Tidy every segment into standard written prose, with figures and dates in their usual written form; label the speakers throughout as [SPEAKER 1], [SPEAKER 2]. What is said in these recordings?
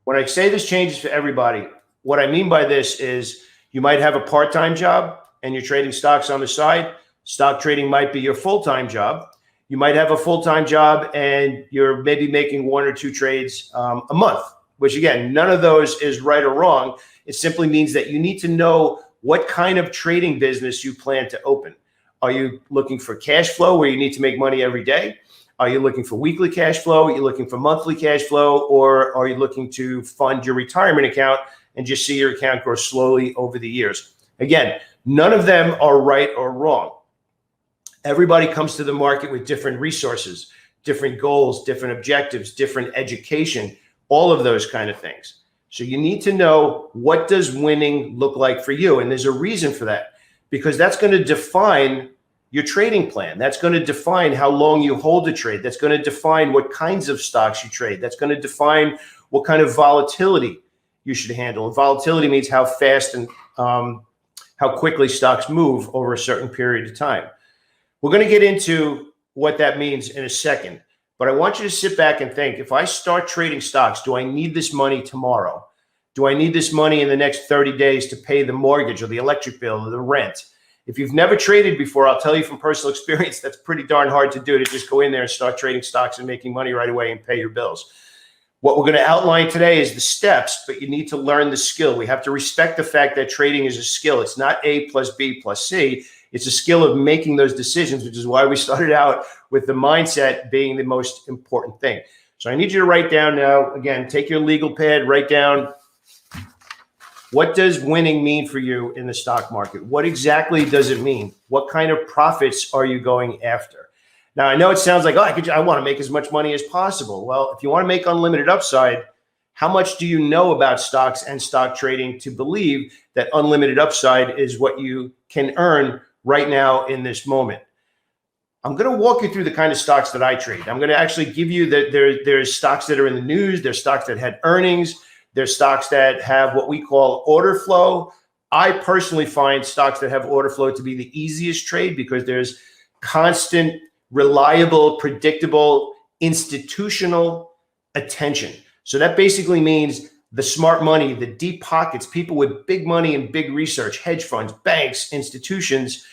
[SPEAKER 1] When I say this changes for everybody, what I mean by this is you might have a part-time job and you're trading stocks on the side. Stock trading might be your full-time job. You might have a full-time job and you're maybe making 1 or 2 trades a month, which again, none of those is right or wrong. It simply means that you need to know what kind of trading business you plan to open. Are you looking for cash flow where you need to make money every day? Are you looking for weekly cash flow? Are you looking for monthly cash flow? Or are you looking to fund your retirement account and just see your account grow slowly over the years? Again, none of them are right or wrong. Everybody comes to the market with different resources, different goals, different objectives, different education, all of those kind of things. So you need to know, what does winning look like for you? And there's a reason for that, because that's going to define your trading plan. That's going to define how long you hold a trade. That's going to define what kinds of stocks you trade. That's going to define what kind of volatility you should handle. And volatility means how fast and how quickly stocks move over a certain period of time. We're going to get into what that means in a second, but I want you to sit back and think, if I start trading stocks, do I need this money tomorrow? Do I need this money in the next 30 days to pay the mortgage or the electric bill or the rent? If you've never traded before, I'll tell you from personal experience, that's pretty darn hard to do, to just go in there and start trading stocks and making money right away and pay your bills. What we're going to outline today is the steps, but you need to learn the skill. We have to respect the fact that trading is a skill. It's not A plus B plus C. It's a skill of making those decisions, which is why we started out with the mindset being the most important thing. So I need you to write down now, again, take your legal pad, write down, what does winning mean for you in the stock market? What exactly does it mean? What kind of profits are you going after? Now, I know it sounds like, oh, I want to make as much money as possible. Well, if you want to make unlimited upside, how much do you know about stocks and stock trading to believe that unlimited upside is what you can earn right now in this moment? I'm going to walk you through the kind of stocks that I trade. I'm going to actually give you that there's stocks that are in the news. There's stocks that had earnings. There's stocks that have what we call order flow. I personally find stocks that have order flow to be the easiest trade, because there's constant, reliable, predictable, institutional attention. So that basically means the smart money, the deep pockets, people with big money and big research, hedge funds, banks, institutions,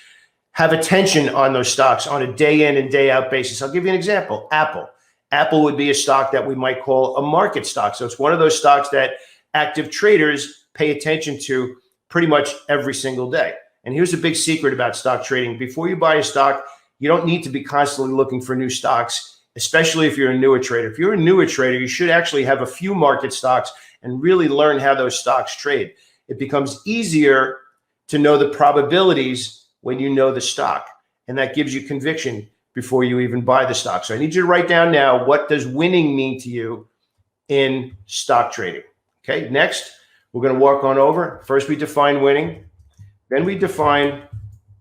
[SPEAKER 1] have attention on those stocks on a day in and day out basis. I'll give you an example. Apple. Apple would be a stock that we might call a market stock. So it's one of those stocks that active traders pay attention to pretty much every single day. And here's a big secret about stock trading. Before you buy a stock, you don't need to be constantly looking for new stocks, especially if you're a newer trader. If you're a newer trader, you should actually have a few market stocks and really learn how those stocks trade. It becomes easier to know the probabilities when you know the stock, and that gives you conviction before you even buy the stock. So I need you to write down now, what does winning mean to you in stock trading? Okay, next, we're going to walk on over. First, we define winning. Then we define